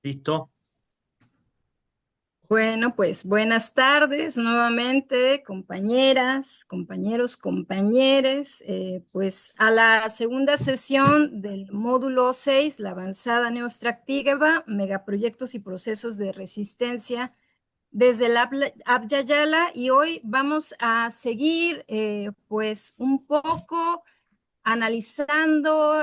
¿Listo? Bueno, pues buenas tardes nuevamente, compañeras, compañeros, compañeres. Pues a la segunda sesión del módulo 6, la avanzada neoextractiva, megaproyectos y procesos de resistencia desde la Abya Yala, y hoy vamos a seguir pues un poco analizando,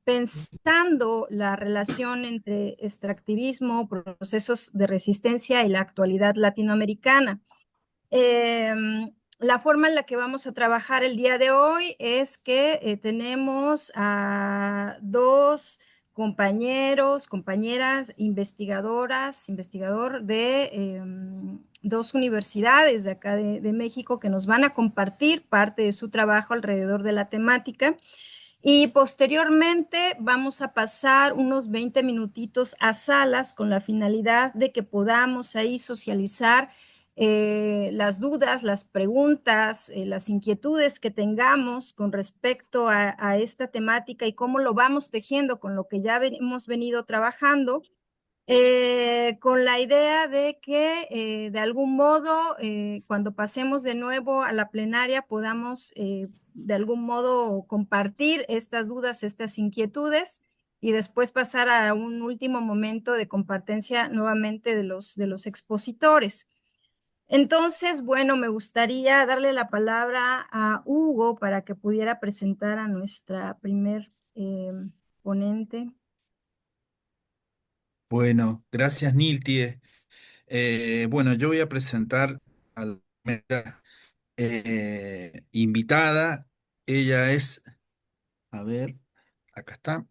pensando la relación entre extractivismo, procesos de resistencia y la actualidad latinoamericana. Eh, la forma en la que vamos a trabajar el día de hoy es que tenemos a dos compañeros, compañeras, investigadoras, investigador de dos universidades de acá de México que nos van a compartir parte de su trabajo alrededor de la temática. Y posteriormente vamos a pasar unos 20 minutitos a salas con la finalidad de que podamos ahí socializar las dudas, las preguntas, las inquietudes que tengamos con respecto a esta temática y cómo lo vamos tejiendo con lo que ya hemos venido trabajando, con la idea de que de algún modo, cuando pasemos de nuevo a la plenaria, podamos de algún modo compartir estas dudas, estas inquietudes, y después pasar a un último momento de compartencia nuevamente de los expositores. Entonces, bueno, me gustaría darle la palabra a Hugo para que pudiera presentar a nuestra primer ponente. Bueno, gracias Niltie. Bueno, yo voy a presentar a la primera invitada. Ella es, a ver, acá está.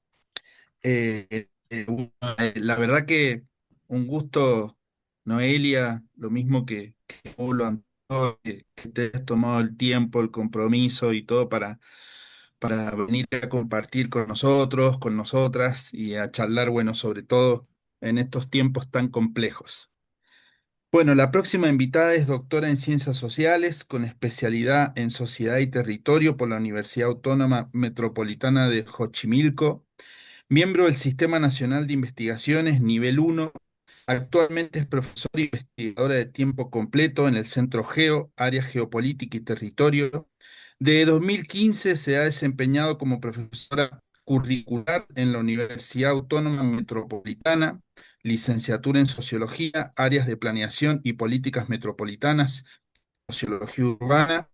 La verdad que un gusto, Noelia, lo mismo que Paulo Antonio, que te has tomado el tiempo, el compromiso y todo para venir a compartir con nosotros, con nosotras y a charlar, bueno, sobre todo en estos tiempos tan complejos. Bueno, la próxima invitada es doctora en Ciencias Sociales con especialidad en Sociedad y Territorio por la Universidad Autónoma Metropolitana de Xochimilco, miembro del Sistema Nacional de Investigaciones Nivel 1. Actualmente es profesora e investigadora de tiempo completo en el Centro Geo, Área Geopolítica y Territorio. De 2015 se ha desempeñado como profesora curricular en la Universidad Autónoma Metropolitana, licenciatura en Sociología, áreas de planeación y políticas metropolitanas, Sociología Urbana.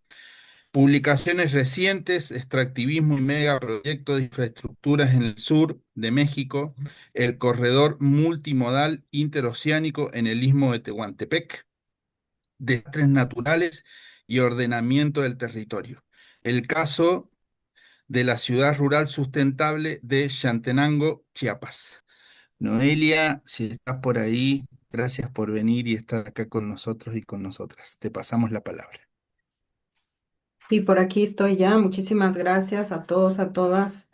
Publicaciones recientes: extractivismo y megaproyectos de infraestructuras en el sur de México, el corredor multimodal interoceánico en el istmo de Tehuantepec, desastres naturales y ordenamiento del territorio. El caso de la ciudad rural sustentable de Chantenango, Chiapas. Noelia, si estás por ahí, gracias por venir y estar acá con nosotros y con nosotras. Te pasamos la palabra. Sí, por aquí estoy ya. Muchísimas gracias a todos, a todas.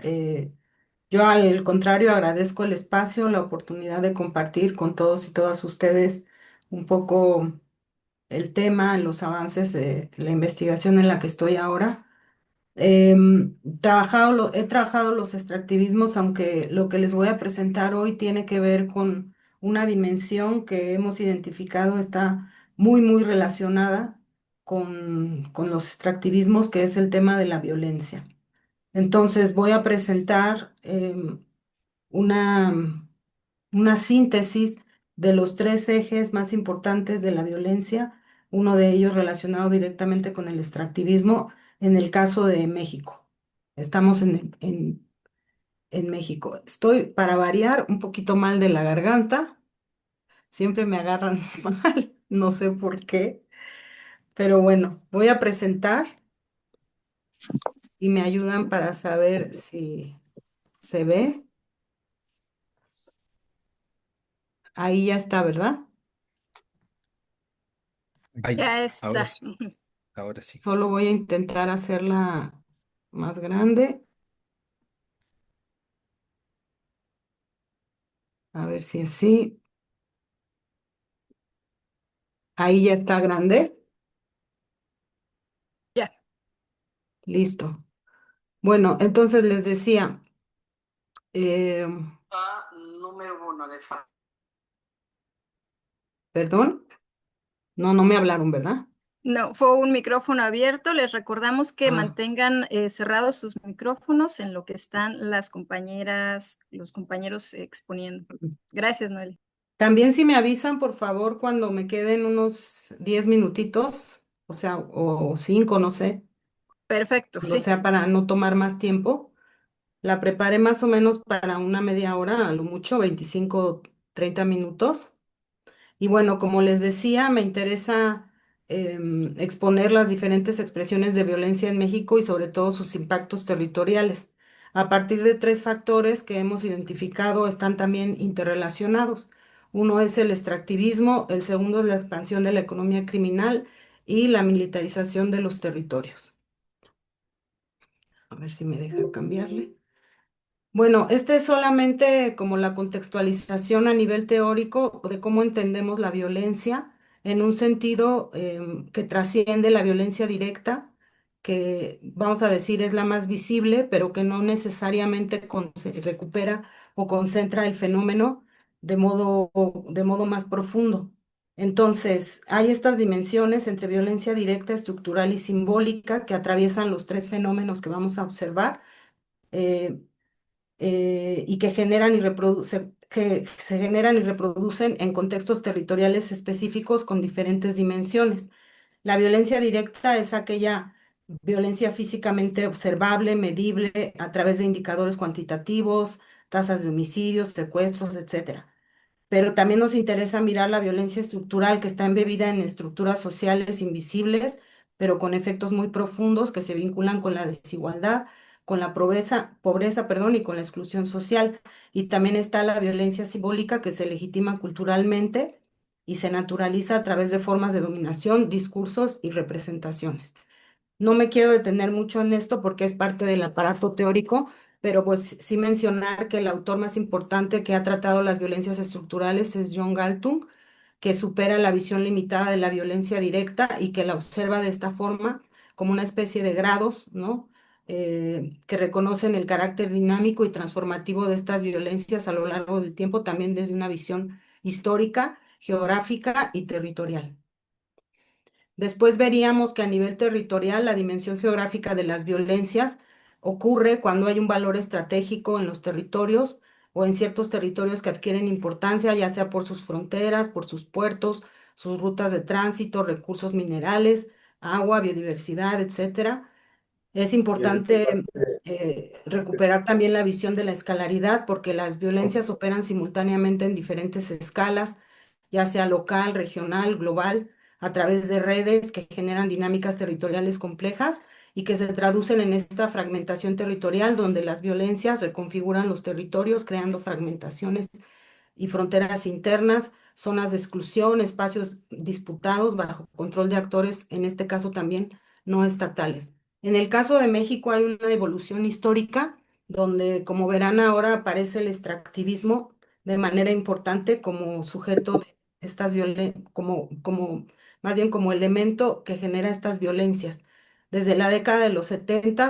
Yo al contrario agradezco el espacio, la oportunidad de compartir con todos y todas ustedes un poco el tema, los avances de la investigación en la que estoy ahora. He trabajado los extractivismos, aunque lo que les voy a presentar hoy tiene que ver con una dimensión que hemos identificado, está muy, muy relacionada con los extractivismos, que es el tema de la violencia. Entonces voy a presentar una, una síntesis de los tres ejes más importantes de la violencia, uno de ellos relacionado directamente con el extractivismo en el caso de México. Estamos en México. Estoy, para variar, un poquito mal de la garganta. Siempre me agarran mal, no sé por qué. Pero bueno, voy a presentar y me ayudan para saber si se ve. Ahí ya está, ¿verdad? Ahí está, Ya ahora está. sí, ahora sí. Solo voy a intentar hacerla más grande. A ver si así. Ahí ya está grande. Ya. Listo. Bueno, entonces les decía, eh, Perdón, no, no me hablaron, ¿verdad? No, fue un micrófono abierto. Les recordamos que Ah, mantengan cerrados sus micrófonos en lo que están las compañeras, los compañeros exponiendo. Gracias, Noel. también si me avisan, por favor, cuando me queden unos 10 minutitos, o sea, o 5, no sé, Perfecto, o sí. sea, para no tomar más tiempo. La preparé más o menos para una media hora, a lo mucho, 25, 30 minutos. Y bueno, como les decía, me interesa exponer las diferentes expresiones de violencia en México y sobre todo sus impactos territoriales. A partir de tres factores que hemos identificado están también interrelacionados. Uno es el extractivismo, el segundo es la expansión de la economía criminal y la militarización de los territorios. A ver si me deja cambiarle. Bueno, este es solamente como la contextualización a nivel teórico de cómo entendemos la violencia en un sentido que trasciende la violencia directa, que vamos a decir es la más visible, pero que no necesariamente recupera o concentra el fenómeno de modo más profundo. Entonces, hay estas dimensiones entre violencia directa, estructural y simbólica que atraviesan los tres fenómenos que vamos a observar. eh, y que generan y que se generan y reproducen en contextos territoriales específicos con diferentes dimensiones. La violencia directa es aquella violencia físicamente observable, medible a través de indicadores cuantitativos, tasas de homicidios, secuestros, etcétera. Pero también nos interesa mirar la violencia estructural que está embebida en estructuras sociales invisibles, pero con efectos muy profundos que se vinculan con la desigualdad, con la pobreza, perdón, y con la exclusión social. Y también está la violencia simbólica que se legitima culturalmente y se naturaliza a través de formas de dominación, discursos y representaciones. No me quiero detener mucho en esto porque es parte del aparato teórico, pero pues sí mencionar que el autor más importante que ha tratado las violencias estructurales es John Galtung, que supera la visión limitada de la violencia directa y que la observa de esta forma como una especie de grados, ¿no? Que reconocen el carácter dinámico y transformativo de estas violencias a lo largo del tiempo, también desde una visión histórica, geográfica y territorial. Después veríamos que a nivel territorial la dimensión geográfica de las violencias ocurre cuando hay un valor estratégico en los territorios o en ciertos territorios que adquieren importancia, ya sea por sus fronteras, por sus puertos, sus rutas de tránsito, recursos minerales, agua, biodiversidad, etcétera. Es importante recuperar también la visión de la escalaridad porque las violencias operan simultáneamente en diferentes escalas, ya sea local, regional, global, a través de redes que generan dinámicas territoriales complejas y que se traducen en esta fragmentación territorial donde las violencias reconfiguran los territorios creando fragmentaciones y fronteras internas, zonas de exclusión, espacios disputados bajo control de actores, en este caso también no estatales. En el caso de México hay una evolución histórica donde, como verán ahora, aparece el extractivismo de manera importante como sujeto de estas violencias, más bien como elemento que genera estas violencias. Desde la década de los 70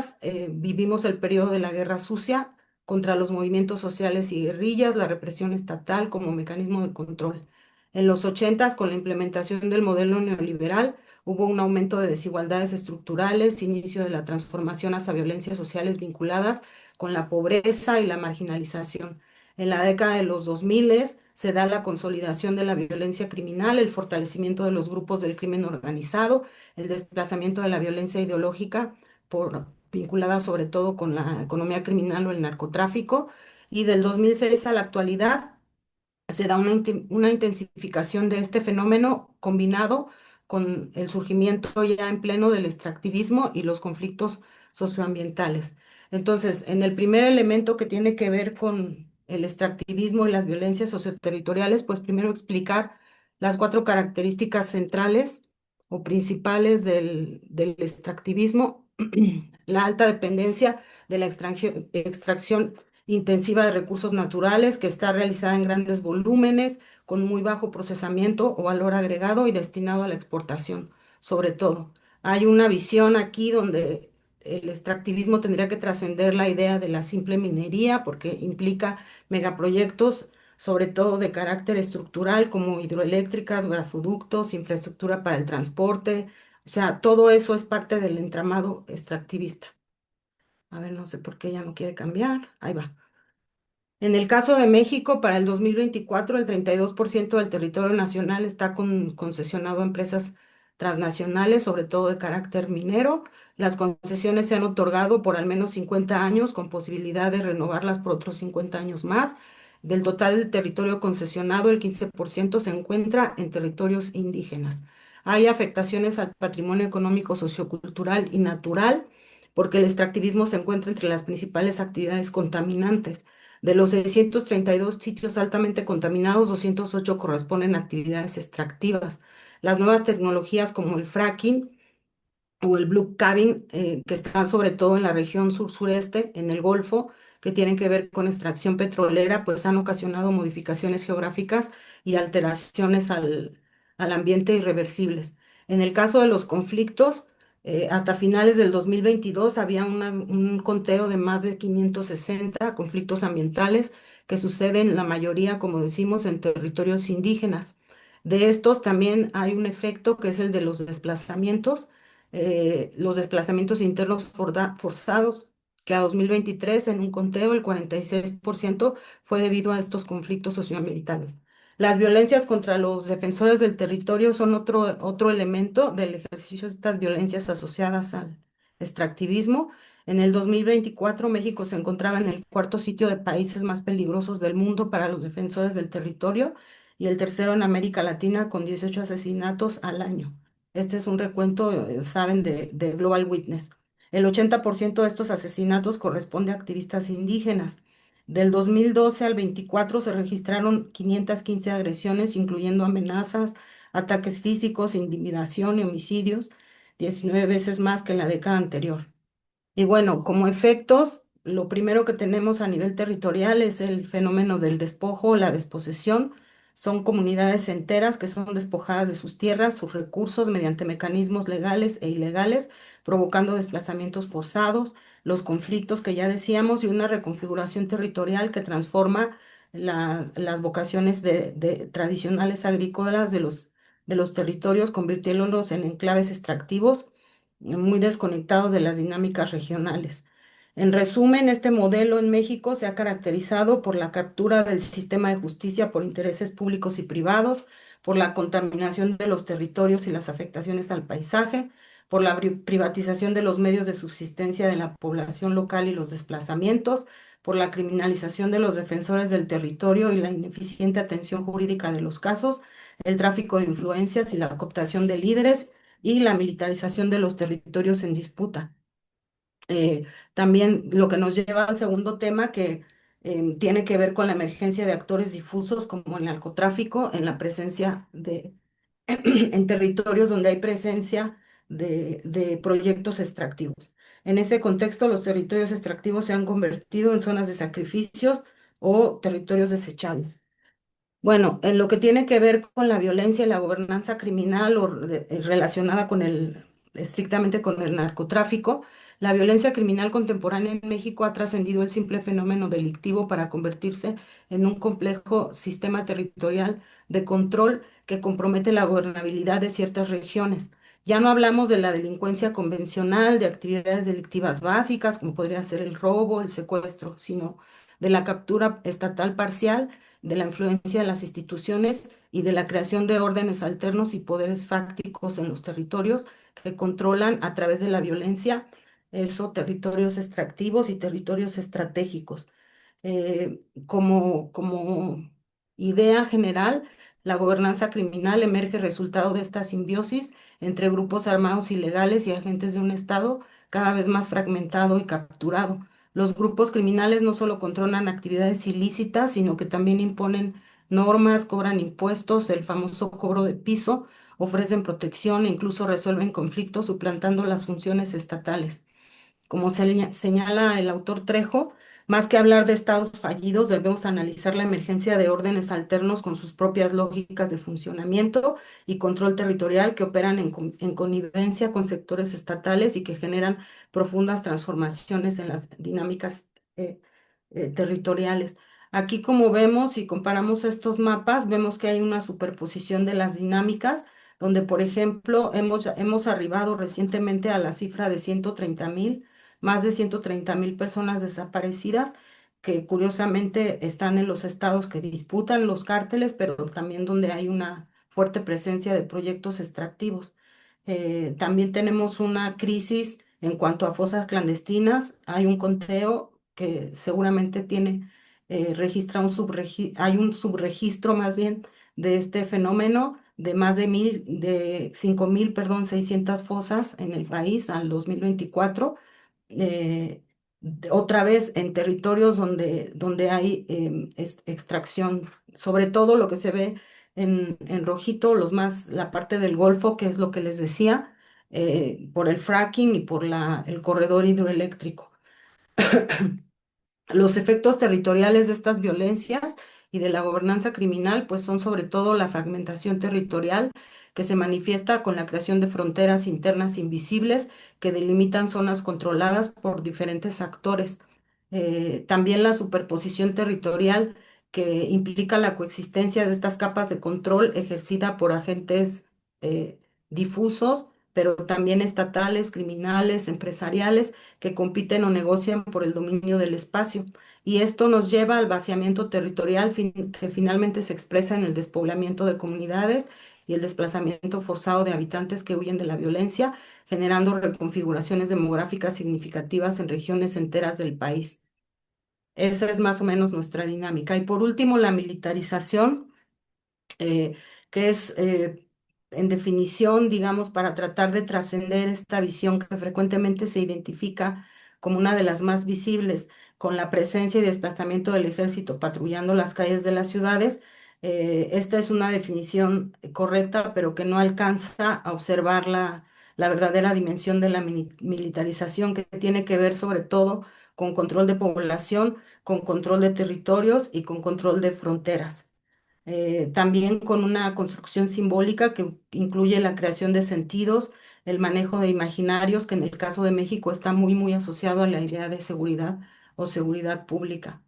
vivimos el periodo de la Guerra Sucia contra los movimientos sociales y guerrillas, la represión estatal como mecanismo de control. En los 80, con la implementación del modelo neoliberal, hubo un aumento de desigualdades estructurales, inicio de la transformación hacia violencias sociales vinculadas con la pobreza y la marginalización. En la década de los 2000 se da la consolidación de la violencia criminal, el fortalecimiento de los grupos del crimen organizado, el desplazamiento de la violencia ideológica vinculada sobre todo con la economía criminal o el narcotráfico. Y del 2006 a la actualidad se da una intensificación de este fenómeno combinado con el surgimiento ya en pleno del extractivismo y los conflictos socioambientales. Entonces, en el primer elemento que tiene que ver con el extractivismo y las violencias socioterritoriales, pues primero explicar las cuatro características centrales o principales del extractivismo, la alta dependencia de la extracción intensiva de recursos naturales que está realizada en grandes volúmenes, con muy bajo procesamiento o valor agregado y destinado a la exportación, sobre todo. Hay una visión aquí donde el extractivismo tendría que trascender la idea de la simple minería porque implica megaproyectos sobre todo de carácter estructural, como hidroeléctricas, gasoductos, infraestructura para el transporte. O sea, todo eso es parte del entramado extractivista. A ver, no sé por qué ya no quiere cambiar. Ahí va. En el caso de México, para el 2024, el 32% del territorio nacional está concesionado a empresas transnacionales, sobre todo de carácter minero. Las concesiones se han otorgado por al menos 50 años, con posibilidad de renovarlas por otros 50 años más. Del total del territorio concesionado, el 15% se encuentra en territorios indígenas. Hay afectaciones al patrimonio económico, sociocultural y natural, porque el extractivismo se encuentra entre las principales actividades contaminantes. De los 632 sitios altamente contaminados, 208 corresponden a actividades extractivas. Las nuevas tecnologías como el fracking o el blue caving, que están sobre todo en la región sur-sureste, en el Golfo, que tienen que ver con extracción petrolera, pues han ocasionado modificaciones geográficas y alteraciones al ambiente irreversibles. En el caso de los conflictos, hasta finales del 2022 había un conteo de más de 560 conflictos ambientales que suceden, la mayoría, como decimos, en territorios indígenas. De estos también hay un efecto que es el de los desplazamientos internos forzados, que a 2023 en un conteo el 46% fue debido a estos conflictos socioambientales. Las violencias contra los defensores del territorio son otro elemento del ejercicio de estas violencias asociadas al extractivismo. En el 2024, México se encontraba en el cuarto sitio de países más peligrosos del mundo para los defensores del territorio y el tercero en América Latina con 18 asesinatos al año. Este es un recuento, saben, de Global Witness. El 80% de estos asesinatos corresponde a activistas indígenas. Del 2012 al 24 se registraron 515 agresiones, incluyendo amenazas, ataques físicos, intimidación y homicidios, 19 veces más que en la década anterior. Y bueno, como efectos, lo primero que tenemos a nivel territorial es el fenómeno del despojo, la desposesión. Son comunidades enteras que son despojadas de sus tierras, sus recursos, mediante mecanismos legales e ilegales, provocando desplazamientos forzados, los conflictos que ya decíamos y una reconfiguración territorial que transforma las vocaciones tradicionales agrícolas de los territorios, convirtiéndolos en enclaves extractivos muy desconectados de las dinámicas regionales. En resumen, este modelo en México se ha caracterizado por la captura del sistema de justicia por intereses públicos y privados, por la contaminación de los territorios y las afectaciones al paisaje, por la privatización de los medios de subsistencia de la población local y los desplazamientos, por la criminalización de los defensores del territorio y la ineficiente atención jurídica de los casos, el tráfico de influencias y la cooptación de líderes y la militarización de los territorios en disputa. Eh, También lo que nos lleva al segundo tema que tiene que ver con la emergencia de actores difusos como el narcotráfico en la presencia en territorios donde hay presencia de proyectos extractivos. En ese contexto, los territorios extractivos se han convertido en zonas de sacrificios o territorios desechables. Bueno, en lo que tiene que ver con la violencia y la gobernanza criminal relacionada estrictamente con el narcotráfico, la violencia criminal contemporánea en México ha trascendido el simple fenómeno delictivo para convertirse en un complejo sistema territorial de control que compromete la gobernabilidad de ciertas regiones. Ya no hablamos de la delincuencia convencional, de actividades delictivas básicas, como podría ser el robo, el secuestro, sino de la captura estatal parcial, de la influencia de las instituciones y de la creación de órdenes alternos y poderes fácticos en los territorios que controlan a través de la violencia esos territorios extractivos y territorios estratégicos. Como idea general, la gobernanza criminal emerge resultado de esta simbiosis entre grupos armados ilegales y agentes de un Estado cada vez más fragmentado y capturado. Los grupos criminales no solo controlan actividades ilícitas, sino que también imponen normas, cobran impuestos, el famoso cobro de piso, ofrecen protección e incluso resuelven conflictos suplantando las funciones estatales. Como señala el autor Trejo, más que hablar de estados fallidos, debemos analizar la emergencia de órdenes alternos con sus propias lógicas de funcionamiento y control territorial que operan en connivencia con sectores estatales y que generan profundas transformaciones en las dinámicas territoriales. Aquí como vemos y comparamos estos mapas, vemos que hay una superposición de las dinámicas, donde por ejemplo hemos arribado recientemente a la cifra de 130,000, más de 130,000 personas desaparecidas, que curiosamente están en los estados que disputan los cárteles, pero también donde hay una fuerte presencia de proyectos extractivos. También tenemos una crisis en cuanto a fosas clandestinas. Hay un conteo que seguramente registra hay un subregistro más bien de este fenómeno de más de 5,000, perdón, 600 fosas en el país al 2024. Otra vez en territorios donde hay extracción, sobre todo lo que se ve en rojito, la parte del Golfo, que es lo que les decía, por el fracking y por el corredor hidroeléctrico. Los efectos territoriales de estas violencias y de la gobernanza criminal, pues son sobre todo la fragmentación territorial que se manifiesta con la creación de fronteras internas invisibles que delimitan zonas controladas por diferentes actores. También la superposición territorial que implica la coexistencia de estas capas de control ejercida por agentes eh, difusos, pero también estatales, criminales, empresariales que compiten o negocian por el dominio del espacio. Y esto nos lleva al vaciamiento territorial que finalmente se expresa en el despoblamiento de comunidades y el desplazamiento forzado de habitantes que huyen de la violencia, generando reconfiguraciones demográficas significativas en regiones enteras del país. Esa es más o menos nuestra dinámica. Y por último, la militarización eh, que es en definición, digamos, para tratar de trascender esta visión que frecuentemente se identifica como una de las más visibles, con la presencia y desplazamiento del ejército patrullando las calles de las ciudades. Esta es una definición correcta, pero que no alcanza a observar la verdadera dimensión de la militarización, que tiene que ver sobre todo con control de población, con control de territorios y con control de fronteras. También con una construcción simbólica que incluye la creación de sentidos, el manejo de imaginarios, que en el caso de México está muy, muy asociado a la idea de seguridad o seguridad pública.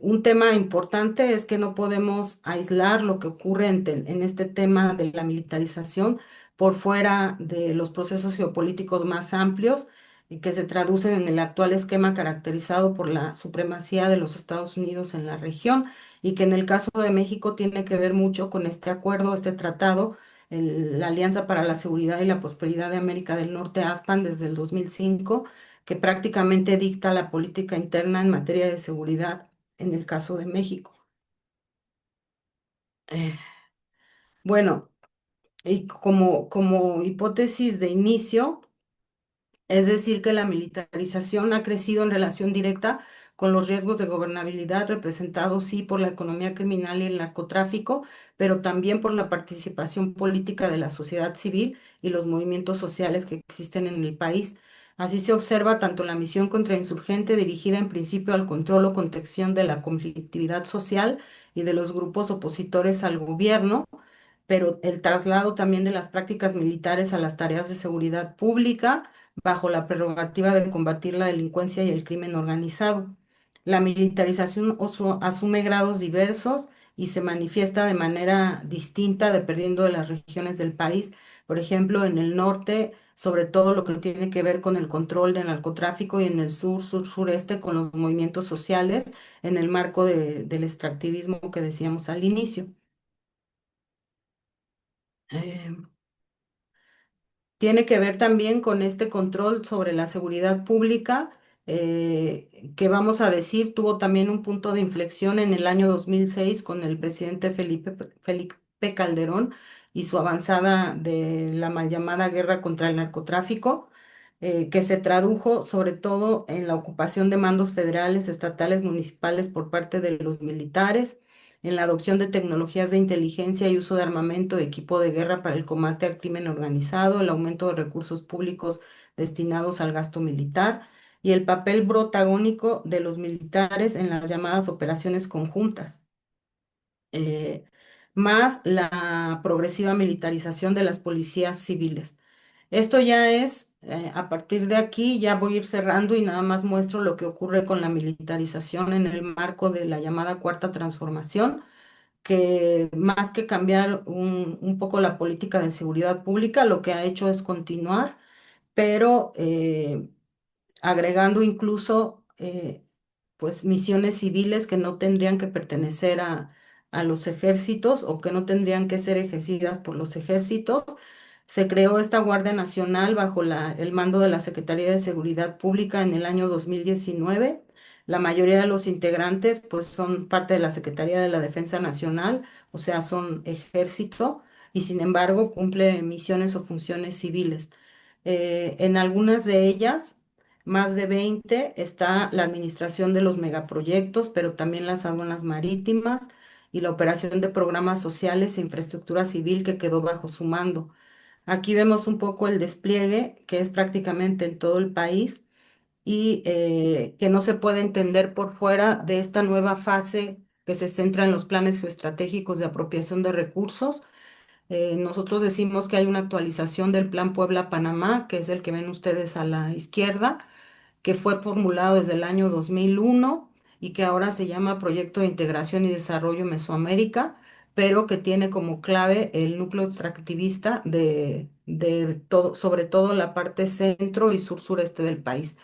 Un tema importante es que no podemos aislar lo que ocurre en este tema de la militarización por fuera de los procesos geopolíticos más amplios y que se traducen en el actual esquema caracterizado por la supremacía de los Estados Unidos en la región y que en el caso de México tiene que ver mucho con este acuerdo, este tratado, la Alianza para la Seguridad y la Prosperidad de América del Norte, ASPAN, desde el 2005, que prácticamente dicta la política interna en materia de seguridad en el caso de México. Eh, bueno, y como hipótesis de inicio, es decir, que la militarización ha crecido en relación directa con los riesgos de gobernabilidad representados sí por la economía criminal y el narcotráfico, pero también por la participación política de la sociedad civil y los movimientos sociales que existen en el país. Así se observa tanto la misión contrainsurgente dirigida en principio al control o contención de la conflictividad social y de los grupos opositores al gobierno, pero el traslado también de las prácticas militares a las tareas de seguridad pública bajo la prerrogativa de combatir la delincuencia y el crimen organizado. La militarización asume grados diversos y se manifiesta de manera distinta dependiendo de las regiones del país. Por ejemplo, en el norte, sobre todo lo que tiene que ver con el control del narcotráfico y en el sureste con los movimientos sociales en el marco del extractivismo que decíamos al inicio. Eh, Tiene que ver también con este control sobre la seguridad pública, que vamos a decir tuvo también un punto de inflexión en el año 2006 con el presidente Felipe Calderón y su avanzada de la mal llamada guerra contra el narcotráfico, que se tradujo sobre todo en la ocupación de mandos federales, estatales, municipales por parte de los militares, en la adopción de tecnologías de inteligencia y uso de armamento y equipo de guerra para el combate al crimen organizado, el aumento de recursos públicos destinados al gasto militar y el papel protagónico de los militares en las llamadas operaciones conjuntas, eh, más la progresiva militarización de las policías civiles. Esto ya es, a partir de aquí ya voy a ir cerrando y nada más muestro lo que ocurre con la militarización en el marco de la llamada Cuarta Transformación, que más que cambiar un poco la política de seguridad pública, lo que ha hecho es continuar, pero agregando incluso pues misiones civiles que no tendrían que pertenecer a los ejércitos o que no tendrían que ser ejercidas por los ejércitos. Se creó esta Guardia Nacional bajo el mando de la Secretaría de Seguridad Pública en el año 2019. La mayoría de los integrantes pues son parte de la Secretaría de la Defensa Nacional, o sea, son ejército y sin embargo cumple misiones o funciones civiles. En algunas de ellas, más de 20, está la administración de los megaproyectos, pero también las aduanas marítimas y la operación de programas sociales e infraestructura civil que quedó bajo su mando. Aquí vemos un poco el despliegue, que es prácticamente en todo el país y que no se puede entender por fuera de esta nueva fase que se centra en los planes geoestratégicos de apropiación de recursos. Nosotros decimos que hay una actualización del Plan Puebla-Panamá, que es el que ven ustedes a la izquierda, que fue formulado desde el año 2001 y que ahora se llama Proyecto de Integración y Desarrollo Mesoamérica, pero que tiene como clave el núcleo extractivista de todo, sobre todo la parte centro y sur-sureste del país.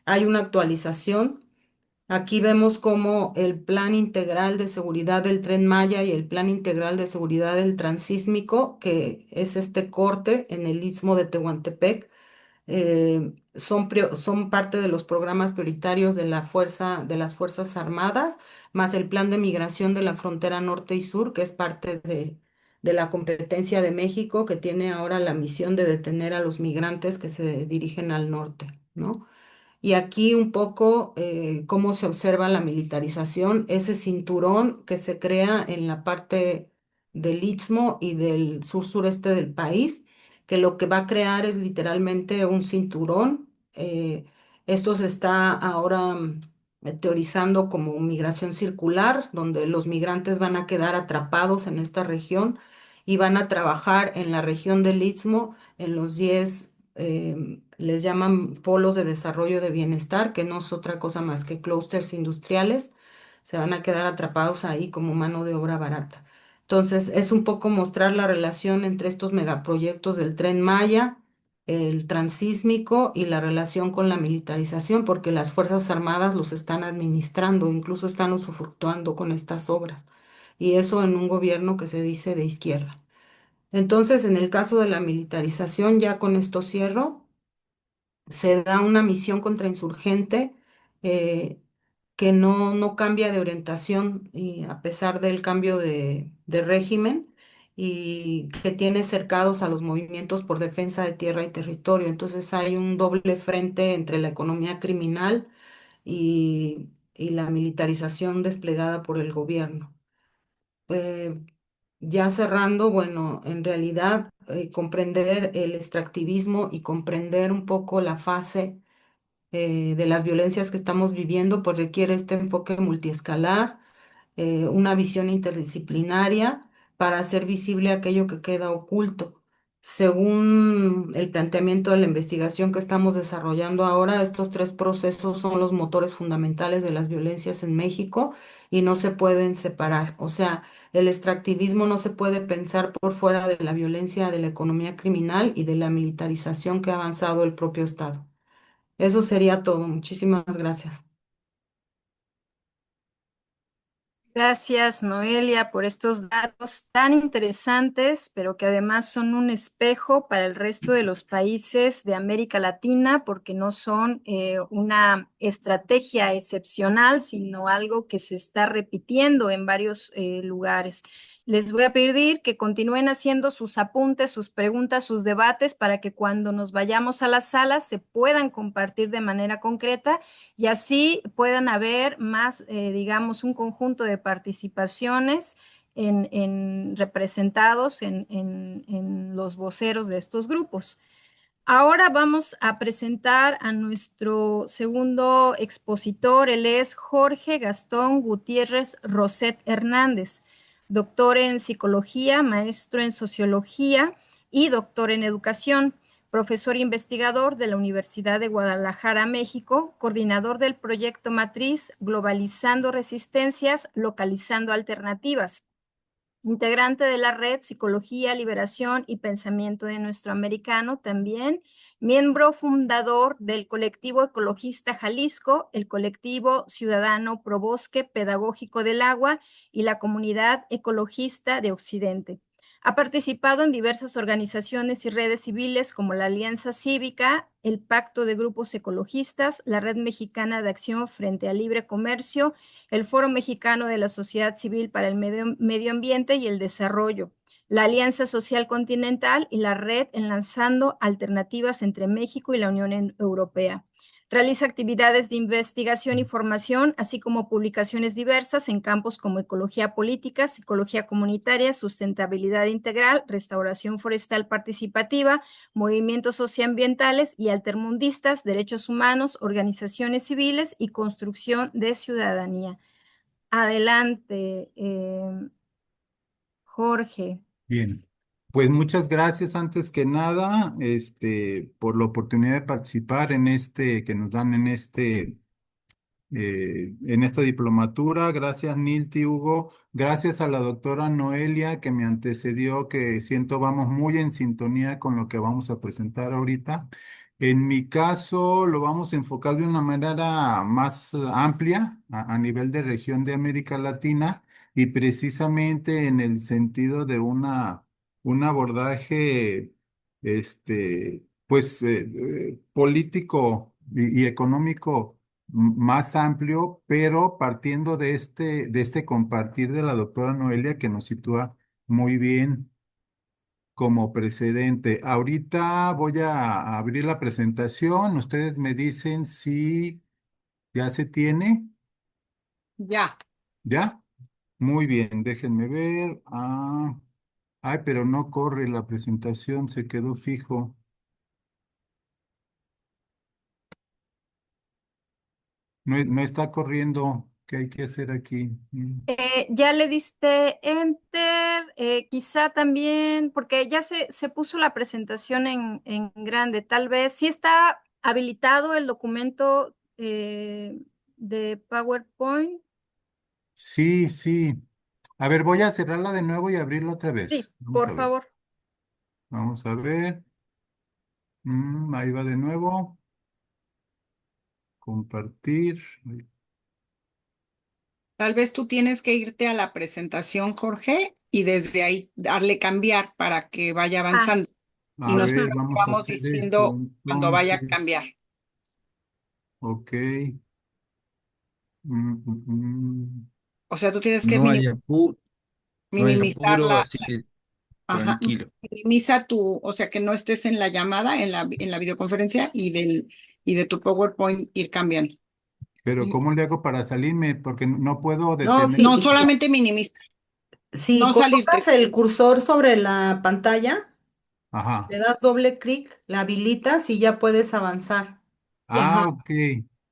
Hay una actualización. Aquí vemos cómo el plan integral de seguridad del Tren Maya y el plan integral de seguridad del Transísmico, que es este corte en el istmo de Tehuantepec, son parte de los programas prioritarios de de las Fuerzas Armadas, más el plan de migración de la frontera norte y sur, que es parte de la competencia de México, que tiene ahora la misión de detener a los migrantes que se dirigen al norte, ¿no? Y aquí un poco cómo se observa la militarización, ese cinturón que se crea en la parte del Istmo y del sur-sureste del país, que lo que va a crear es literalmente un cinturón. Esto se está ahora teorizando como migración circular, donde los migrantes van a quedar atrapados en esta región y van a trabajar en la región del Istmo, en los 10 les llaman polos de desarrollo de bienestar, que no es otra cosa más que clústeres industriales, se van a quedar atrapados ahí como mano de obra barata. Entonces, es un poco mostrar la relación entre estos megaproyectos del Tren Maya, el transísmico y la relación con la militarización, porque las Fuerzas Armadas los están administrando, incluso están usufructuando con estas obras. Y eso en un gobierno que se dice de izquierda. Entonces, en el caso de la militarización, ya con esto cierro, se da una misión contrainsurgente eh, que no cambia de orientación y a pesar del cambio de régimen y que tiene cercados a los movimientos por defensa de tierra y territorio. Entonces hay un doble frente entre la economía criminal y la militarización desplegada por el gobierno. Eh, ya cerrando, bueno, en realidad comprender el extractivismo y comprender un poco la fase de las violencias que estamos viviendo, pues requiere este enfoque multiescalar, una visión interdisciplinaria para hacer visible aquello que queda oculto. Según el planteamiento de la investigación que estamos desarrollando ahora, estos tres procesos son los motores fundamentales de las violencias en México y no se pueden separar. O sea, el extractivismo no se puede pensar por fuera de la violencia de la economía criminal y de la militarización que ha avanzado el propio Estado. Eso sería todo. Muchísimas gracias. Gracias, Noelia, por estos datos tan interesantes, pero que además son un espejo para el resto de los países de América Latina, porque no son una estrategia excepcional, sino algo que se está repitiendo en varios lugares. Les voy a pedir que continúen haciendo sus apuntes, sus preguntas, sus debates, para que cuando nos vayamos a las salas se puedan compartir de manera concreta y así puedan haber más, digamos, un conjunto de participaciones representados en los voceros de estos grupos. Ahora vamos a presentar a nuestro segundo expositor. Él es Jorge Gastón Gutiérrez Roset Hernández, doctor en psicología, maestro en sociología y doctor en educación. profesor investigador de la Universidad de Guadalajara, México, coordinador del proyecto matriz Globalizando Resistencias, Localizando Alternativas, integrante de la red Psicología, Liberación y Pensamiento de Nuestro Americano también, miembro fundador del colectivo ecologista Jalisco, el colectivo ciudadano Pro Bosque Pedagógico del Agua y la comunidad ecologista de Occidente. Ha participado en diversas organizaciones y redes civiles como la Alianza Cívica, el Pacto de Grupos Ecologistas, la Red Mexicana de Acción Frente al Libre Comercio, el Foro Mexicano de la Sociedad Civil para el Medio Ambiente y el Desarrollo, la Alianza Social Continental y la Red Enlazando Alternativas entre México y la Unión Europea. Realiza actividades de investigación y formación, así como publicaciones diversas en campos como ecología política, psicología comunitaria, sustentabilidad integral, restauración forestal participativa, movimientos socioambientales y altermundistas, derechos humanos, organizaciones civiles y construcción de ciudadanía. Adelante, Jorge. Bien, pues muchas gracias antes que nada, por la oportunidad de participar en que nos dan en esta diplomatura. Gracias, Nilti, Hugo. Gracias a la doctora Noelia que me antecedió, que siento vamos muy en sintonía con lo que vamos a presentar ahorita. En mi caso, lo vamos a enfocar de una manera más amplia a nivel de región de América Latina y precisamente en el sentido de un abordaje, político y económico más amplio, pero partiendo de este compartir de la doctora Noelia que nos sitúa muy bien como precedente. Ahorita voy a abrir la presentación. Ustedes me dicen si ya se tiene. Ya. ¿Ya? Muy bien, déjenme ver. Ay, pero no corre la presentación, se quedó fijo. No, no está corriendo. ¿Qué hay que hacer aquí? Ya le diste enter, quizá también, porque ya se puso la presentación en grande, tal vez sí está habilitado el documento de PowerPoint. Sí, sí. A ver, voy a cerrarla de nuevo y abrirla otra Sí, vez. Vamos por a ver. favor. Vamos a ver. Ahí va de nuevo. Compartir. Tal vez tú tienes que irte a la presentación, Jorge, y desde ahí darle cambiar para que vaya Ah, avanzando. Y A nosotros ver, vamos a vamos hacer eso. diciendo cuando vaya a Entonces, cambiar. ok. Mm, mm, mm. O sea, tú tienes que No hay apuro, no hay minimizar apuro, la, así que ajá, tranquilo. minimiza o sea, que no estés en la llamada, en la videoconferencia y de tu PowerPoint ir cambiando. Pero ¿cómo le hago para salirme? Porque no puedo No, detener. No, sí, solamente minimiza, si no colocas salirte. el cursor sobre la pantalla, Ajá. le das doble clic, la habilitas y ya puedes avanzar. Ah, Ajá, ok.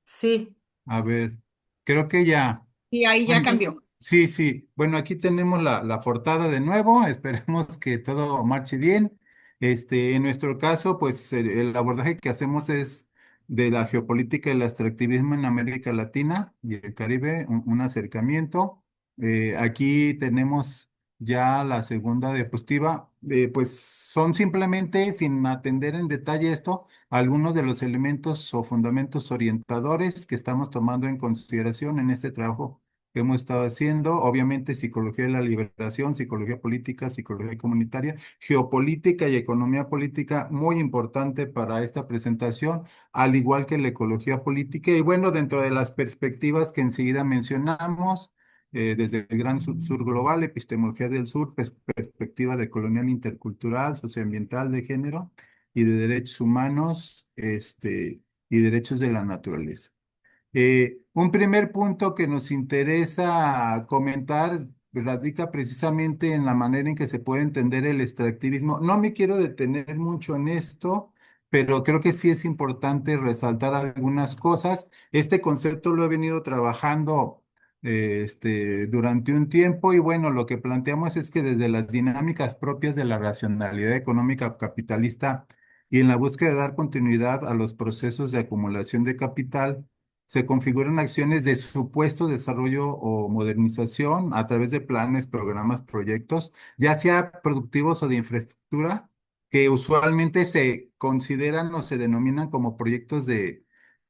sí. A ver. Creo que ya. Y ahí ya Bueno, cambió. sí, sí. Bueno, aquí tenemos la portada de nuevo. Esperemos que todo marche bien. En nuestro caso, pues el abordaje que hacemos es de la geopolítica y el extractivismo en América Latina y el Caribe, un acercamiento. Aquí tenemos ya la segunda diapositiva. Pues son simplemente, sin atender en detalle esto, algunos de los elementos o fundamentos orientadores que estamos tomando en consideración en este trabajo que hemos estado haciendo. Obviamente, psicología de la liberación, psicología política, psicología comunitaria, geopolítica y economía política, muy importante para esta presentación, al igual que la ecología política. Y bueno, dentro de las perspectivas que enseguida mencionamos, desde el Gran Sur Global, epistemología del sur, perspectiva de colonial intercultural, socioambiental de género y de derechos humanos, y derechos de la naturaleza. Un primer punto que nos interesa comentar radica precisamente en la manera en que se puede entender el extractivismo. No me quiero detener mucho en esto, pero creo que sí es importante resaltar algunas cosas. Este concepto lo he venido trabajando durante un tiempo y bueno, lo que planteamos es que desde las dinámicas propias de la racionalidad económica capitalista, y en la búsqueda de dar continuidad a los procesos de acumulación de capital, se configuran acciones de supuesto desarrollo o modernización a través de planes, programas, proyectos, ya sea productivos o de infraestructura, que usualmente se consideran o se denominan como proyectos de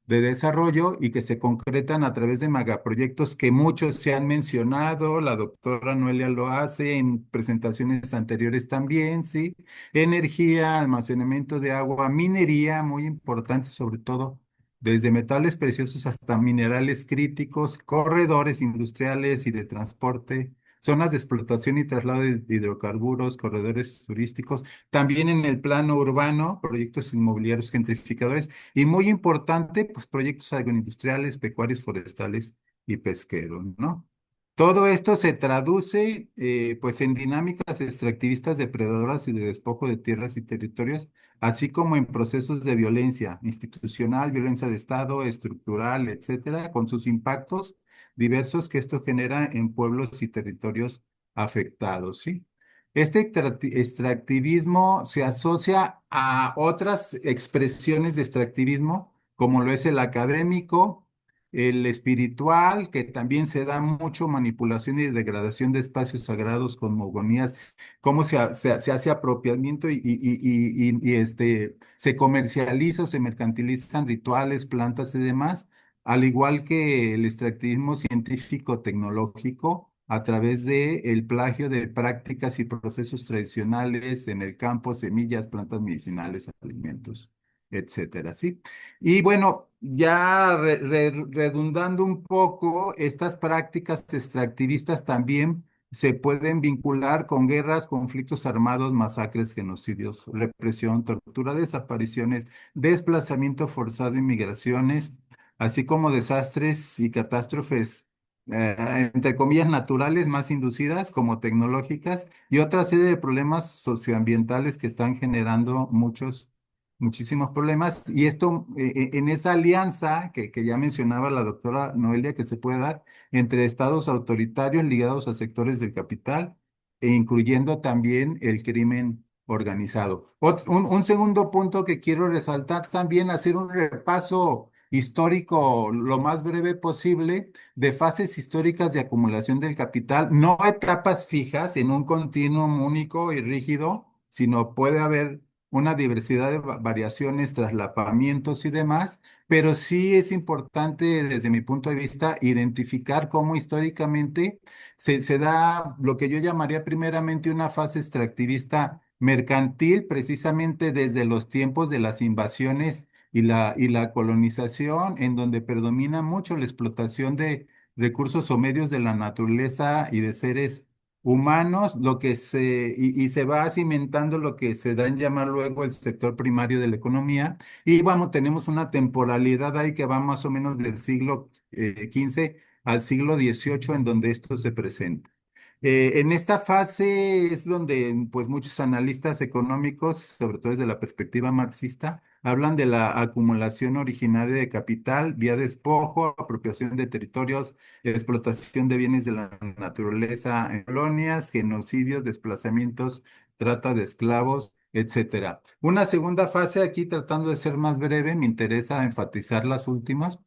desarrollo y que se concretan a través de megaproyectos que muchos se han mencionado, la doctora Noelia lo hace en presentaciones anteriores también, ¿sí? Energía, almacenamiento de agua, minería, muy importante sobre todo, desde metales preciosos hasta minerales críticos, corredores industriales y de transporte. Zonas de explotación y traslado de hidrocarburos, corredores turísticos, también en el plano urbano, proyectos inmobiliarios gentrificadores, y muy importante, pues proyectos agroindustriales, pecuarios, forestales y pesqueros, ¿no? Todo esto se traduce pues en dinámicas extractivistas depredadoras y de despojo de tierras y territorios, así como en procesos de violencia institucional, violencia de Estado, estructural, etcétera, con sus impactos diversos que esto genera en pueblos y territorios afectados, ¿sí? Este extractivismo se asocia a otras expresiones de extractivismo, como lo es el académico, el espiritual, que también se da mucho manipulación y degradación de espacios sagrados, cosmogonías, cómo se hace apropiamiento se comercializa o se mercantilizan rituales, plantas y demás, al igual que el extractivismo científico-tecnológico a través de el plagio de prácticas y procesos tradicionales en el campo, semillas, plantas medicinales, alimentos, etcétera, ¿sí? Y bueno, ya redundando un poco, estas prácticas extractivistas también se pueden vincular con guerras, conflictos armados, masacres, genocidios, represión, tortura, desapariciones, desplazamiento forzado y migraciones, así como desastres y catástrofes, entre comillas, naturales, más inducidas como tecnológicas, y otra serie de problemas socioambientales que están generando muchísimos problemas. Y esto, en esa alianza que ya mencionaba la doctora Noelia, que se puede dar entre estados autoritarios ligados a sectores del capital e incluyendo también el crimen organizado. Un segundo punto que quiero resaltar también, hacer un repaso histórico lo más breve posible de fases históricas de acumulación del capital, no etapas fijas en un continuum único y rígido, sino puede haber una diversidad de variaciones, traslapamientos y demás, pero sí es importante desde mi punto de vista identificar cómo históricamente se da lo que yo llamaría primeramente una fase extractivista mercantil, precisamente desde los tiempos de las invasiones y la colonización, en donde predomina mucho la explotación de recursos o medios de la naturaleza y de seres humanos, y se va cimentando lo que se da en llamar luego el sector primario de la economía. Y vamos, tenemos una temporalidad ahí que va más o menos del siglo XV al siglo XVIII, en donde esto se presenta. En esta fase es donde pues muchos analistas económicos, sobre todo desde la perspectiva marxista, hablan de la acumulación originaria de capital vía despojo, apropiación de territorios, explotación de bienes de la naturaleza en colonias, genocidios, desplazamientos, trata de esclavos, etcétera. Una segunda fase, aquí tratando de ser más breve, me interesa enfatizar las últimas.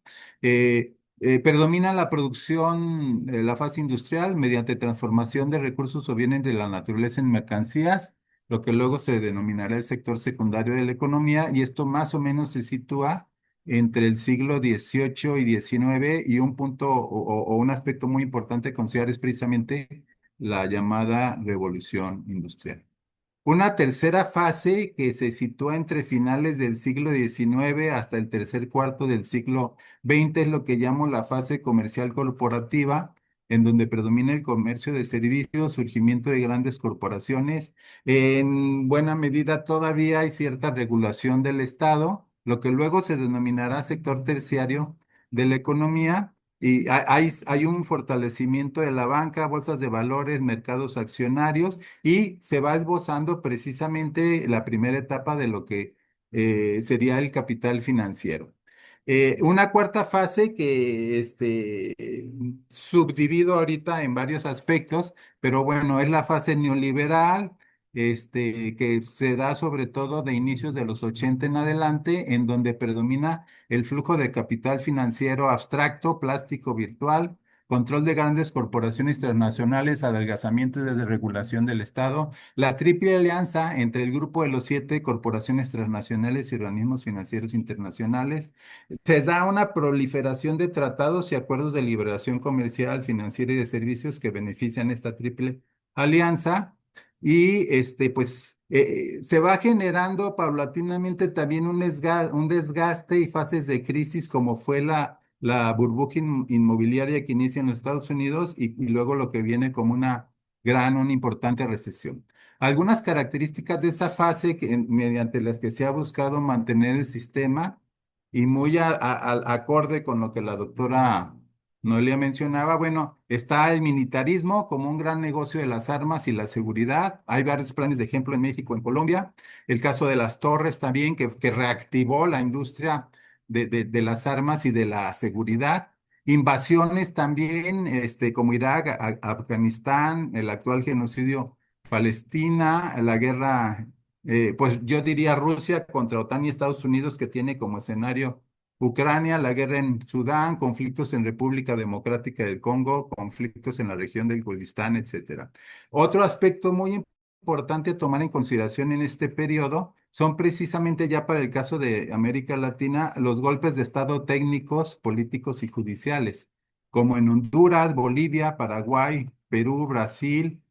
Predomina la producción, la fase industrial, mediante transformación de recursos o bienes de la naturaleza en mercancías, lo que luego se denominará el sector secundario de la economía, y esto más o menos se sitúa entre el siglo XVIII y XIX, y un punto o un aspecto muy importante a considerar es precisamente la llamada revolución industrial. Una tercera fase que se sitúa entre finales del siglo XIX hasta el tercer cuarto del siglo XX es lo que llamo la fase comercial corporativa, en donde predomina el comercio de servicios, surgimiento de grandes corporaciones. En buena medida todavía hay cierta regulación del Estado, lo que luego se denominará sector terciario de la economía. Y hay un fortalecimiento de la banca, bolsas de valores, mercados accionarios, y se va esbozando precisamente la primera etapa de lo que sería el capital financiero. Una cuarta fase que subdivido ahorita en varios aspectos, pero bueno, es la fase neoliberal, que se da sobre todo de inicios de los 80 en adelante, en donde predomina el flujo de capital financiero abstracto, plástico, virtual, control de grandes corporaciones transnacionales, adelgazamiento y desregulación del Estado, la triple alianza entre el grupo de los 7 corporaciones transnacionales y organismos financieros internacionales, se da una proliferación de tratados y acuerdos de liberación comercial, financiera y de servicios que benefician esta triple alianza. Y se va generando paulatinamente también un desgaste y fases de crisis como fue la burbuja inmobiliaria que inicia en los Estados Unidos y luego lo que viene como una importante recesión. Algunas características de esa fase mediante las que se ha buscado mantener el sistema y muy acorde con lo que la doctora Noelia mencionaba, bueno, está el militarismo como un gran negocio de las armas y la seguridad. Hay varios planes de ejemplo en México, en Colombia. El caso de las torres también, que reactivó la industria de las armas y de la seguridad. Invasiones también, como Irak, Afganistán, el actual genocidio Palestina, la guerra, pues yo diría Rusia contra OTAN y Estados Unidos, que tiene como escenario Ucrania, la guerra en Sudán, conflictos en República Democrática del Congo, conflictos en la región del Kurdistán, etcétera. Otro aspecto muy importante a tomar en consideración en este periodo son precisamente ya para el caso de América Latina los golpes de estado técnicos, políticos y judiciales, como en Honduras, Bolivia, Paraguay, Perú, Brasil,